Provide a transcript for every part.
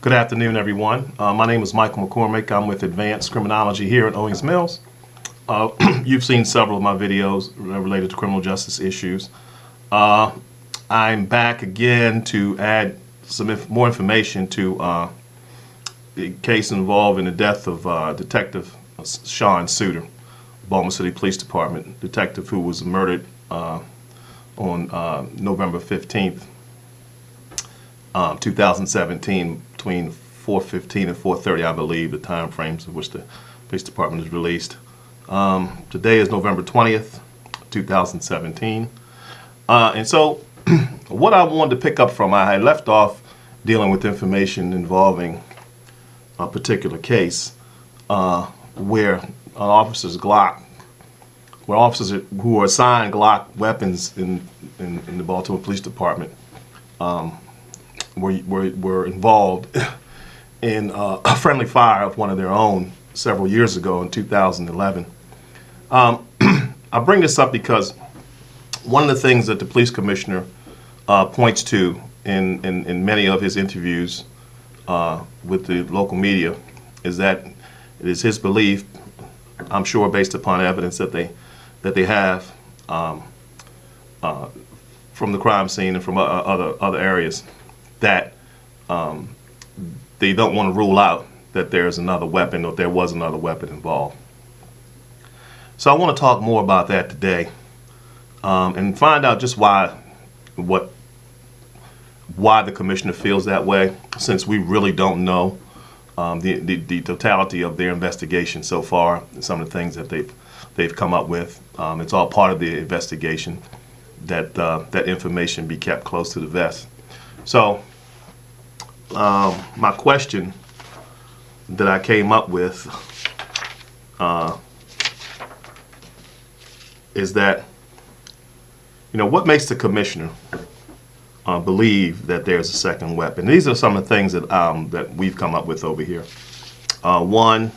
Good afternoon, everyone. My name is Michael McCormick. I'm with Advanced Criminology here at Owings Mills. You've seen several of my videos related to criminal justice issues. I'm back again to add some more information to the case involving the death of Detective Sean Suter, Baltimore City Police Department detective who was murdered on November 15th, 2017, between 4:15 and 4:30, I believe, the time frames in which the police department is released. Today is November 20th, 2017. And so what I wanted to pick up from, I had left off dealing with information involving a particular case where officers who are assigned Glock weapons in the Baltimore Police Department were involved in a friendly fire of one of their own several years ago in 2011. I bring this up because one of the things that the police commissioner points to in many of his interviews with the local media is that it is his belief, I'm sure based upon evidence that they have from the crime scene and from other areas, that they don't want to rule out that there's another weapon or there was another weapon involved. So I want to talk more about that today and find out just why the commissioner feels that way, since we really don't know the totality of their investigation so far and some of the things that they've come up with. It's all part of the investigation that that information be kept close to the vest. So my question that I came up with is that, what makes the commissioner believe that there's a second weapon? These are some of the things that we've come up with over here. One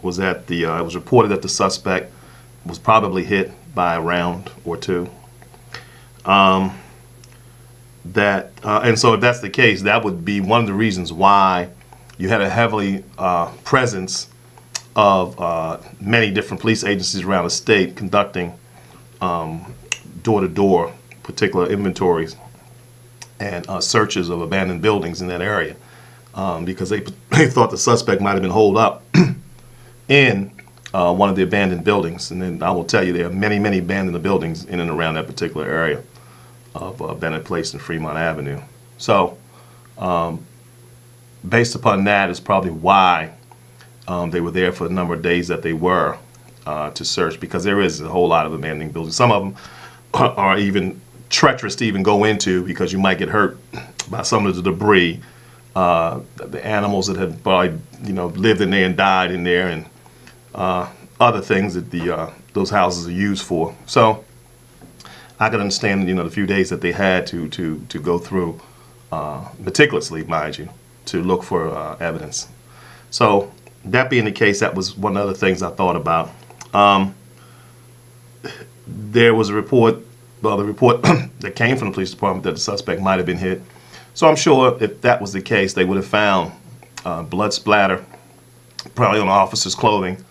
was that it was reported that the suspect was probably hit by a round or two. And so if that's the case, that would be one of the reasons why you had a heavily presence of many different police agencies around the state conducting door-to-door particular inventories and searches of abandoned buildings in that area, because they thought the suspect might have been holed up in one of the abandoned buildings. And then I will tell you, there are many, many abandoned buildings in and around that particular area of Bennett Place and Fremont Avenue. So based upon that is probably why they were there for the number of days that they were to search, because there is a whole lot of abandoned buildings. Some of them are even treacherous to even go into because you might get hurt by some of the debris, the animals that had probably lived in there and died in there, and other things that those houses are used for. So I can understand the few days that they had to go through meticulously, mind you, to look for evidence. So that being the case, that was one of the things I thought about. There was a report, the report that came from the police department, that the suspect might have been hit. So I'm sure if that was the case, they would have found blood splatter, probably on the officer's clothing,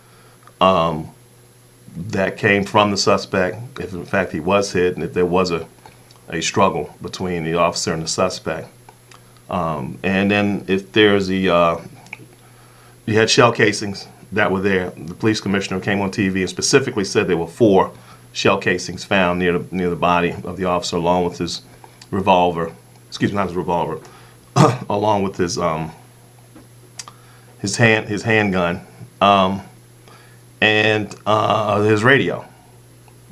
that came from the suspect, if in fact he was hit, and if there was a struggle between the officer and the suspect. And then if there's you had shell casings that were there. The police commissioner came on TV and specifically said there were 4 shell casings found near the body of the officer, along with his revolver. Excuse me, not his revolver, along with his handgun, and his radio.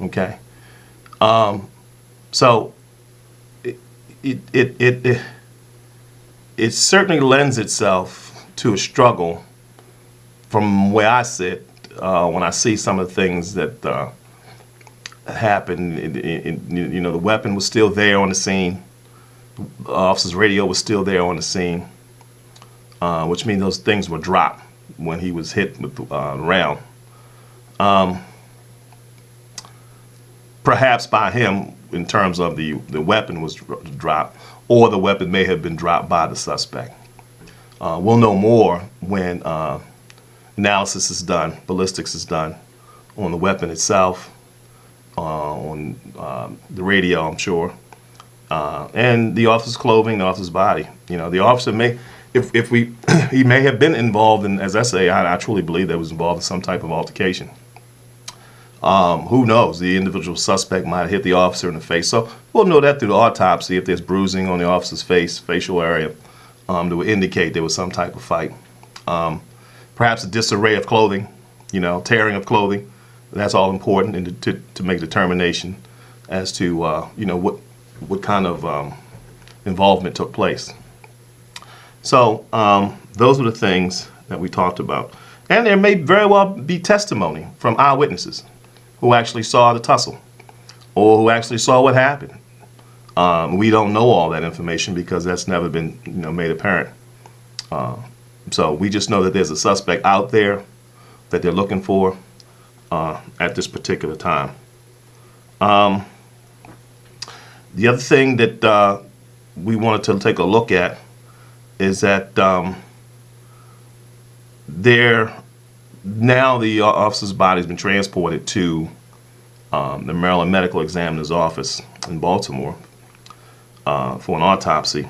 Okay, so it certainly lends itself to a struggle from where I sit when I see some of the things that happened. The weapon was still there on the scene. The officer's radio was still there on the scene, which means those things were dropped when he was hit with the round. Perhaps by him, in terms of the weapon was dropped, or the weapon may have been dropped by the suspect. We'll know more when analysis is done, ballistics is done on the weapon itself, on the radio, I'm sure, and the officer's clothing, the officer's body. You know, the officer may, if we, he may have been involved in, as I say, I truly believe that was involved in some type of altercation. Who knows? The individual suspect might have hit the officer in the face. So we'll know that through the autopsy if there's bruising on the officer's face, facial area, that would indicate there was some type of fight. Perhaps a disarray of clothing, you know, tearing of clothing. That's all important to make a determination as to, you know, what kind of involvement took place. So those are the things that we talked about. And there may very well be testimony from eyewitnesses who actually saw the tussle or who actually saw what happened. We don't know all that information because that's never been, you know, made apparent. So we just know that there's a suspect out there that they're looking for at this particular time. The other thing that we wanted to take a look at is that now the officer's body has been transported to the Maryland Medical Examiner's office in Baltimore for an autopsy.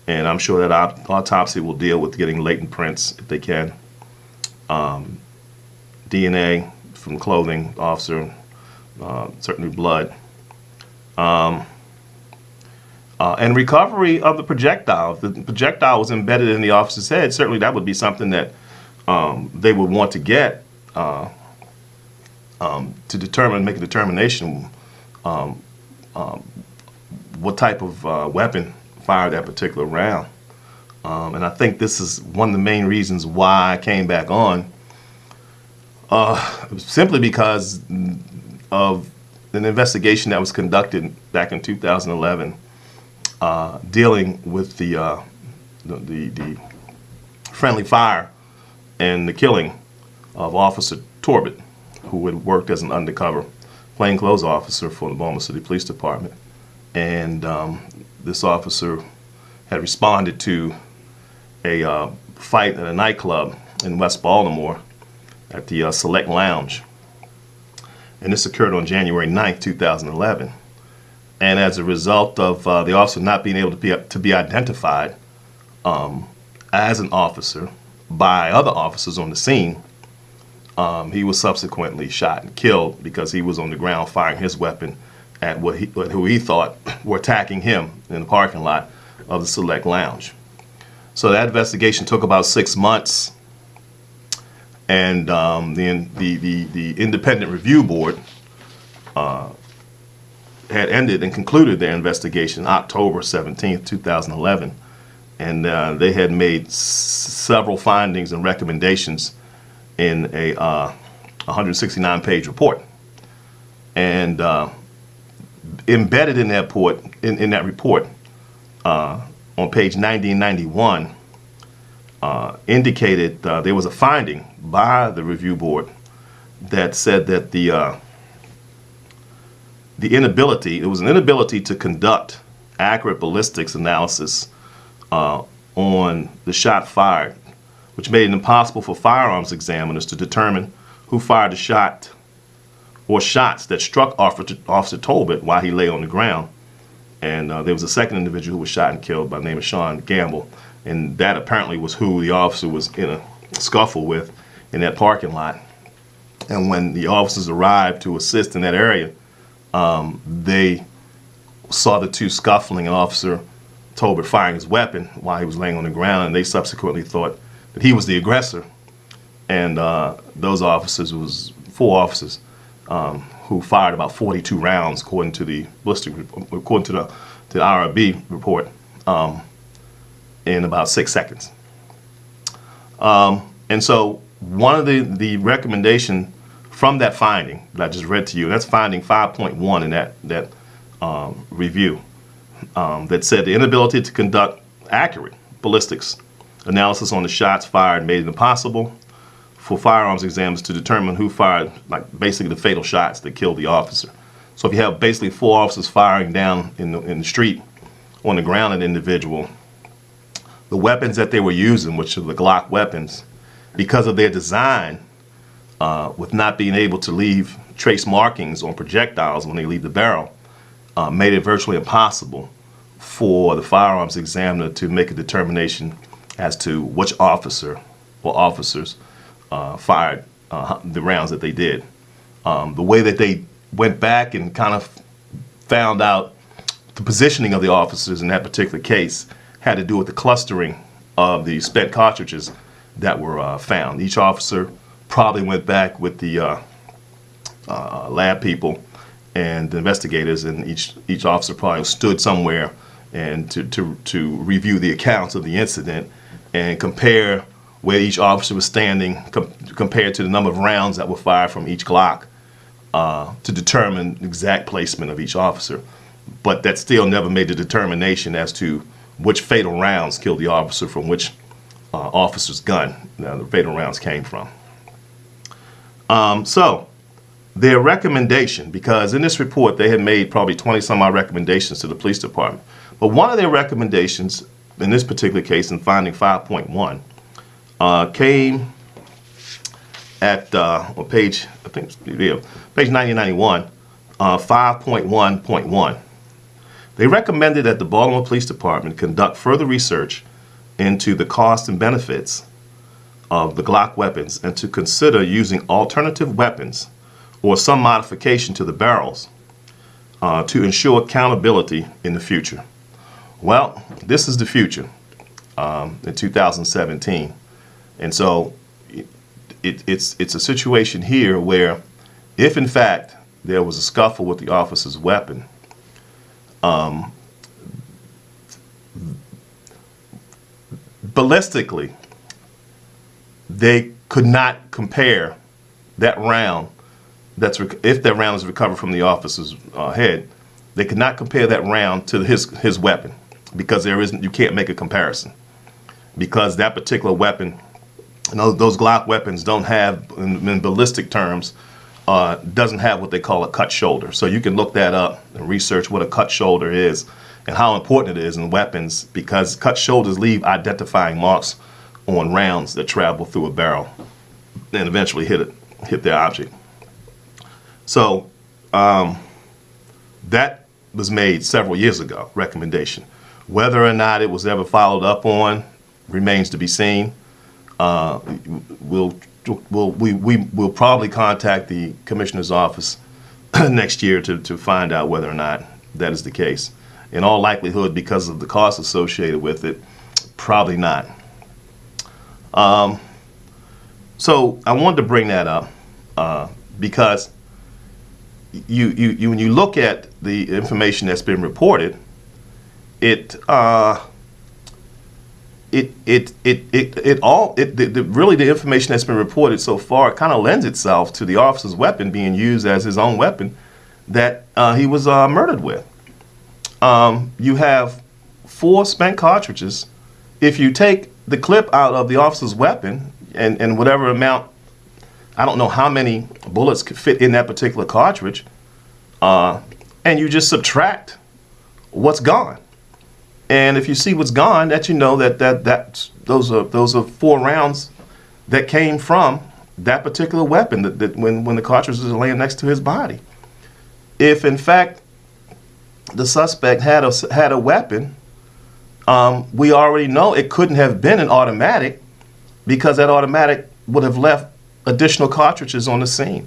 And I'm sure that autopsy will deal with getting latent prints, if they can, DNA from clothing, officer, certainly blood, and recovery of the projectile. If the projectile was embedded in the officer's head, certainly that would be something that they would want to get to make a determination what type of weapon fired that particular round. And I think this is one of the main reasons why I came back on, simply because of an investigation that was conducted back in 2011 dealing with the friendly fire and the killing of Officer Torbett, who had worked as an undercover plainclothes officer for the Baltimore City Police Department. And this officer had responded to a fight at a nightclub in West Baltimore at the Select Lounge. And this occurred on January 9th, 2011. And as a result of the officer not being able to be identified as an officer by other officers on the scene, he was subsequently shot and killed because he was on the ground firing his weapon at who he thought were attacking him in the parking lot of the Select Lounge. So that investigation took about 6 months, and the independent review board had ended and concluded their investigation October 17th, 2011, and they had made several findings and recommendations in a 169-page report. And embedded in that report, on page 90 and 91, indicated there was a finding by the review board that said that there was an inability to conduct accurate ballistics analysis on the shot fired, which made it impossible for firearms examiners to determine who fired the shot or shots that struck Officer Torbett while he lay on the ground. And there was a second individual who was shot and killed by the name of Sean Gamble, and that apparently was who the officer was in a scuffle with in that parking lot. And when the officers arrived to assist in that area, they saw the two scuffling and Officer Torbett firing his weapon while he was laying on the ground, and they subsequently thought that he was the aggressor. And those officers was 4 officers who fired about 42 rounds, according to the ballistic, according to the IRB report, in about 6 seconds. And so one of the recommendation from that finding that I just read to you, that's finding 5.1 in that review, that said the inability to conduct accurate ballistics analysis on the shots fired made it impossible for firearms examiners to determine who fired, like, basically the fatal shots that killed the officer. So if you have basically 4 officers firing down in the street on the ground an individual, the weapons that they were using, which are the Glock weapons, because of their design, with not being able to leave trace markings on projectiles when they leave the barrel, made it virtually impossible for the firearms examiner to make a determination as to which officer or officers fired the rounds that they did. The way that they went back and kind of found out the positioning of the officers in that particular case had to do with the clustering of the spent cartridges that were found. Each officer probably went back with the lab people and the investigators, and each officer probably stood somewhere and to review the accounts of the incident and compare where each officer was standing compared to the number of rounds that were fired from each Glock to determine the exact placement of each officer. But that still never made a determination as to which fatal rounds killed the officer from which officer's gun the fatal rounds came from. So their recommendation, because in this report they had made probably 20 some odd recommendations to the police department, but one of their recommendations in this particular case, in finding 5.1, came at on page, I think, page 9091, 5.1.1. They recommended that the Baltimore Police Department conduct further research into the costs and benefits of the Glock weapons and to consider using alternative weapons or some modification to the barrels to ensure accountability in the future. Well, this is the future in 2017. And so it's a situation here where if in fact there was a scuffle with the officer's weapon, ballistically, they could not compare that round, if that round is recovered from the officer's head, they could not compare that round to his weapon, because you can't make a comparison, because that particular weapon, those Glock weapons don't have, in ballistic terms, doesn't have what they call a cut shoulder. So you can look that up and research what a cut shoulder is and how important it is in weapons, because cut shoulders leave identifying marks on rounds that travel through a barrel and eventually hit their object. So that was made several years ago, recommendation. Whether or not it was ever followed up on remains to be seen. We'll probably contact the commissioner's office next year to find out whether or not that is the case. In all likelihood, because of the costs associated with it, probably not. So I wanted to bring that up because when you look at the information that's been reported, really the information that's been reported so far kind of lends itself to the officer's weapon being used as his own weapon that he was murdered with. You have 4 spent cartridges. If you take the clip out of the officer's weapon and whatever amount, I don't know how many bullets could fit in that particular cartridge, and you just subtract what's gone. And if you see what's gone, that you know that those are 4 rounds that came from that particular weapon that when the cartridges are laying next to his body. If in fact the suspect had a weapon, we already know it couldn't have been an automatic, because that automatic would have left additional cartridges on the scene.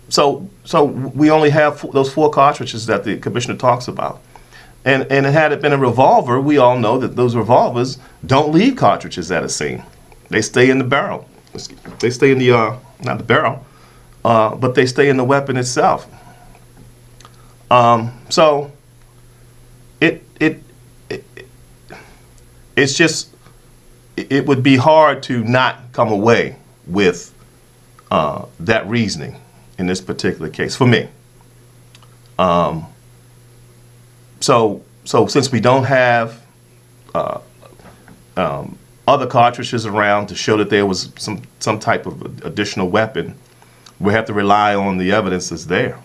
So we only have those 4 cartridges that the commissioner talks about. And had it been a revolver, we all know that those revolvers don't leave cartridges at a scene. They stay in the barrel. They stay in the, not the barrel, but they stay in the weapon itself. So it's just, it would be hard to not come away with that reasoning in this particular case for me. So since we don't have other cartridges around to show that there was some type of additional weapon, we have to rely on the evidence that's there.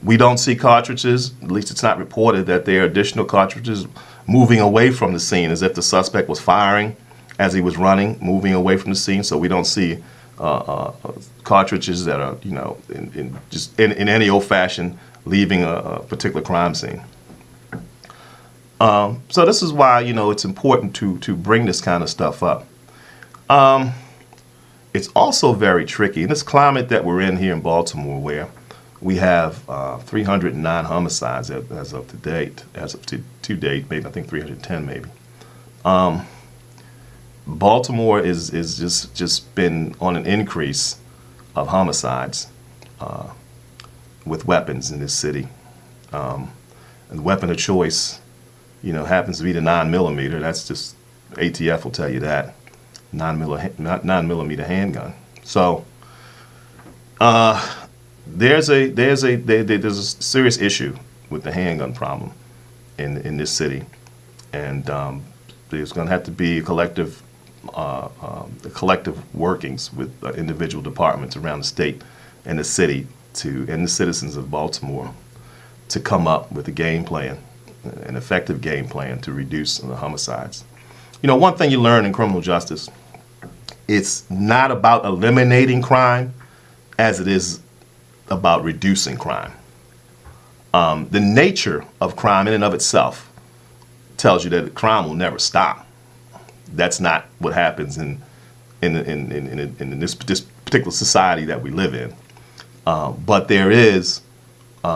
We don't see cartridges, at least it's not reported that there are additional cartridges moving away from the scene as if the suspect was firing as he was running, moving away from the scene. So we don't see cartridges that are, you know, in any old fashion leaving a particular crime scene. So this is why, you know, it's important to bring this kind of stuff up. It's also very tricky in this climate that we're in here in Baltimore, where we have 309 homicides as of to date, to date, maybe I think 310 maybe. Baltimore is just been on an increase of homicides with weapons in this city. And the weapon of choice, you know, happens to be the 9mm. That's just, ATF will tell you that, 9mm handgun. So there's a serious issue with the handgun problem in this city, and there's going to have to be a collective workings with individual departments around the state and the city and the citizens of Baltimore to come up with a game plan, an effective game plan to reduce the homicides. You know, one thing you learn in criminal justice, it's not about eliminating crime as it is about reducing crime. The nature of crime in and of itself tells you that crime will never stop. That's not what happens in this particular society that we live in. But there is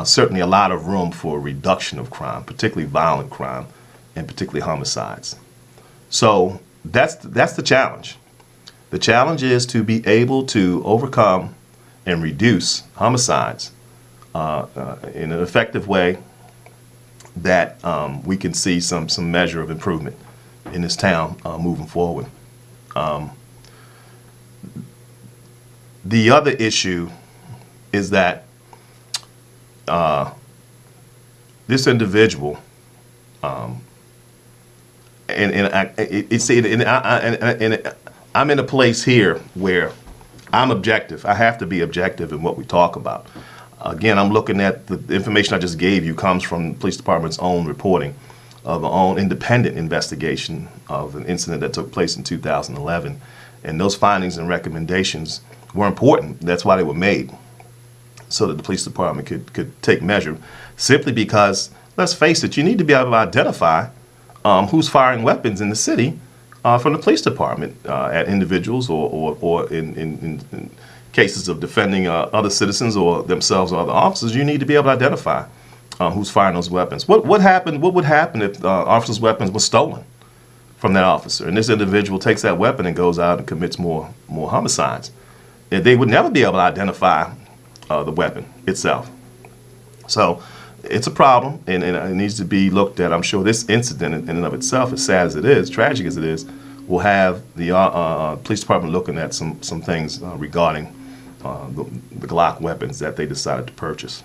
certainly a lot of room for a reduction of crime, particularly violent crime, and particularly homicides. So that's the challenge. The challenge is to be able to overcome and reduce homicides in an effective way that we can see some measure of improvement in this town moving forward. The other issue is that this individual, I'm in a place here where I'm objective. I have to be objective in what we talk about. Again, I'm looking at the information I just gave you comes from the police department's own reporting of our own independent investigation of an incident that took place in 2011. And those findings and recommendations were important. That's why they were made, so that the police department could take measure, simply because, let's face it, you need to be able to identify who's firing weapons in the city from the police department at individuals or in cases of defending other citizens or themselves or other officers. You need to be able to identify who's firing those weapons. What would happen if the officer's weapons were stolen from that officer, and this individual takes that weapon and goes out and commits more homicides? They would never be able to identify the weapon itself. So it's a problem, and it needs to be looked at. I'm sure this incident in and of itself, as sad as it is, tragic as it is, will have the police department looking at some things regarding the Glock weapons that they decided to purchase.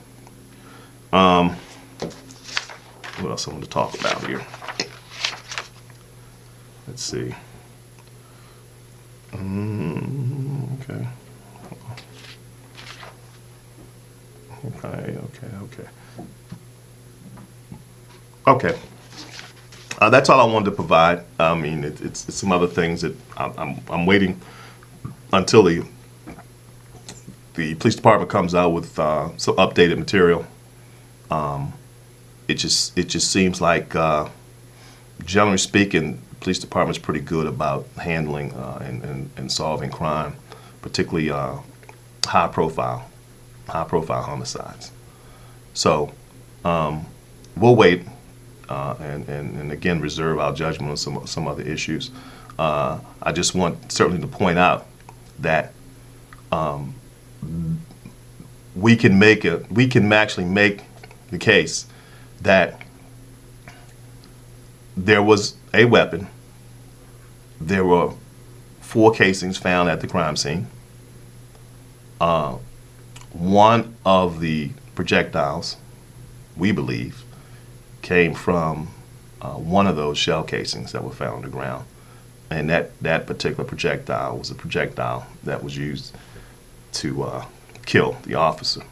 What else I want to talk about here? Let's see. Okay. Okay. That's all I wanted to provide. I mean, it's some other things that I'm waiting until the police department comes out with some updated material. It just seems like, generally speaking, the police department's pretty good about handling and solving crime, particularly high profile homicides. So we'll wait and again reserve our judgment on some other issues. I just want certainly to point out that we can actually make the case that there was a weapon. There were 4 casings found at the crime scene. One of the projectiles, we believe, came from one of those shell casings that were found on the ground. And that particular projectile was a projectile that was used to kill the officer.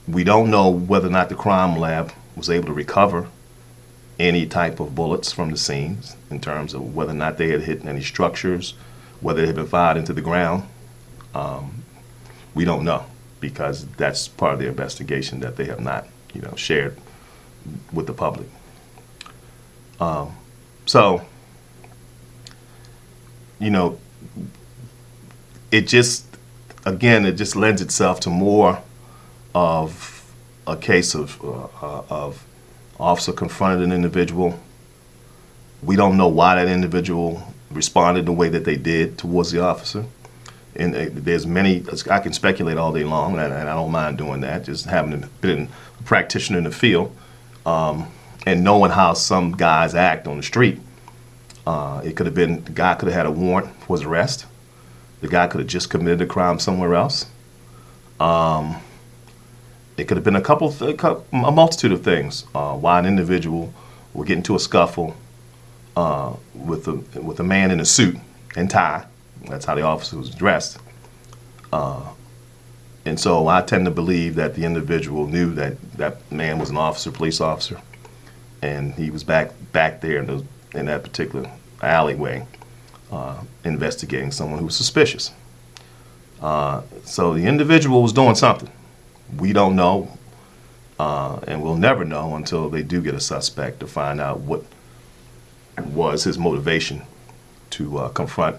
We don't know whether or not the crime lab was able to recover any type of bullets from the scenes in terms of whether or not they had hit any structures, whether they had been fired into the ground. We don't know, because that's part of the investigation that they have not, shared with the public. So, it just lends itself to more of a case of officer confronted an individual. We don't know why that individual responded the way that they did towards the officer. And there's many, I can speculate all day long, and I don't mind doing that, just having been a practitioner in the field, and knowing how some guys act on the street. It could have been, the guy could have had a warrant for his arrest. The guy could have just committed a crime somewhere else. It could have been a multitude of things. Why an individual would get into a scuffle with a man in a suit and tie. That's how the officer was dressed. And so I tend to believe that the individual knew that that man was an officer, police officer, and he was back there in that particular alleyway investigating someone who was suspicious. So the individual was doing something. We don't know, and we'll never know until they do get a suspect to find out what was his motivation to confront,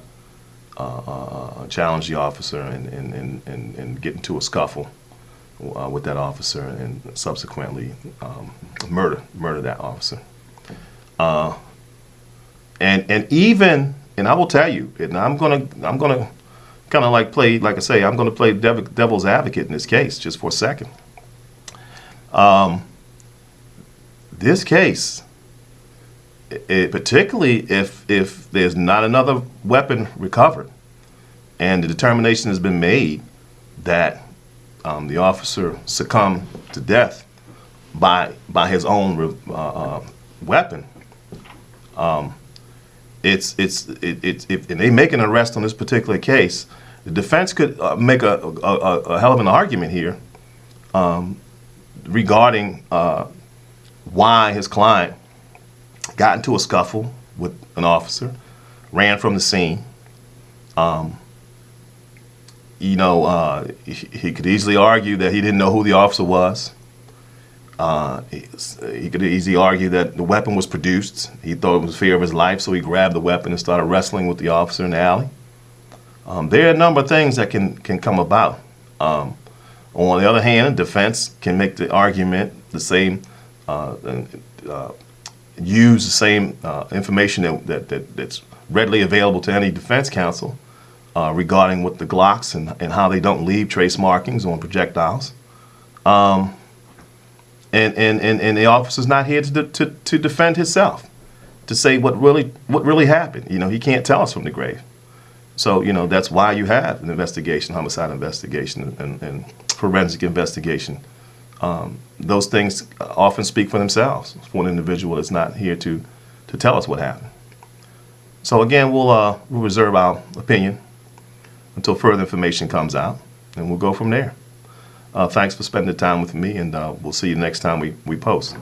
challenge the officer and get into a scuffle with that officer, and subsequently murder that officer. And even, and I will tell you, and I'm gonna kind of like play, like I say, I'm gonna play devil's advocate in this case just for a second. This case, particularly if there's not another weapon recovered, and the determination has been made that the officer succumbed to death by his own weapon, if they make an arrest on this particular case, the defense could make a hell of an argument here regarding why his client got into a scuffle with an officer, ran from the scene. He could easily argue that he didn't know who the officer was. He could easily argue that the weapon was produced. He thought it was fear of his life, so he grabbed the weapon and started wrestling with the officer in the alley. There are a number of things that can come about. On the other hand, the defense can make the argument the same, use the same information that's readily available to any defense counsel regarding what the Glocks and how they don't leave trace markings on projectiles. And the officer's not here to defend himself, to say what really happened. He can't tell us from the grave. So that's why you have an investigation, homicide investigation, and forensic investigation. Those things often speak for themselves for an individual that's not here to tell us what happened. So again, we'll reserve our opinion until further information comes out, and we'll go from there. Thanks for spending the time with me, and we'll see you next time we post.